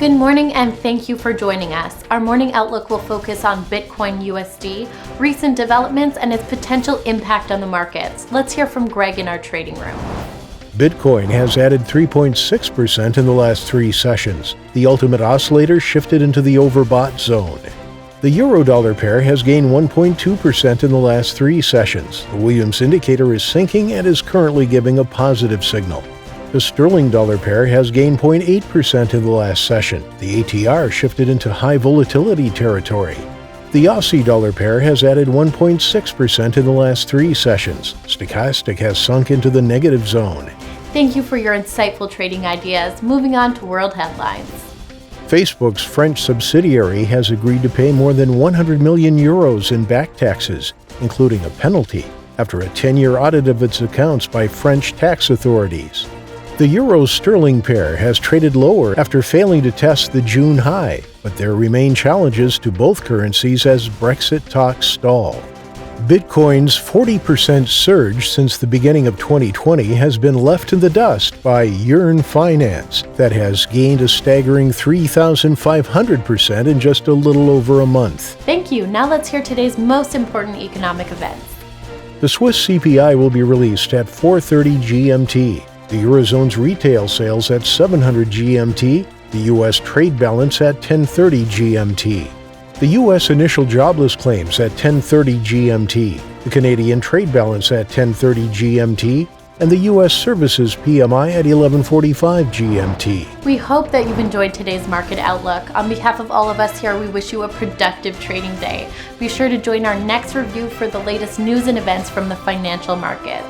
Good morning and thank you for joining us. Our morning outlook will focus on Bitcoin USD, recent developments, and its potential impact on the markets. Let's hear from Greg in our trading room. Bitcoin has added 3.6% in the last 3 sessions. The ultimate oscillator shifted into the overbought zone. The euro-dollar pair has gained 1.2% in the last 3 sessions. The Williams indicator is sinking and is currently giving a positive signal. The sterling-dollar pair has gained 0.8% in the last session. The ATR shifted into high volatility territory. The Aussie-dollar pair has added 1.6% in the last 3 sessions. Stochastic has sunk into the negative zone. Thank you for your insightful trading ideas. Moving on to world headlines. Facebook's French subsidiary has agreed to pay more than 100 million euros in back taxes, including a penalty, after a 10-year audit of its accounts by French tax authorities. The euro-sterling pair has traded lower after failing to test the June high, but there remain challenges to both currencies as Brexit talks stall. Bitcoin's 40% surge since the beginning of 2020 has been left in the dust by Yearn Finance, that has gained a staggering 3,500% in just a little over a month. Thank you. Now let's hear today's most important economic events. The Swiss CPI will be released at 4:30 GMT. The Eurozone's retail sales at 700 GMT, the U.S. trade balance at 10:30 GMT. The U.S. initial jobless claims at 10:30 GMT, the Canadian trade balance at 10:30 GMT, and the U.S. services PMI at 11:45 GMT. We hope that you've enjoyed today's market outlook. On behalf of all of us here, we wish you a productive trading day. Be sure to join our next review for the latest news and events from the financial markets.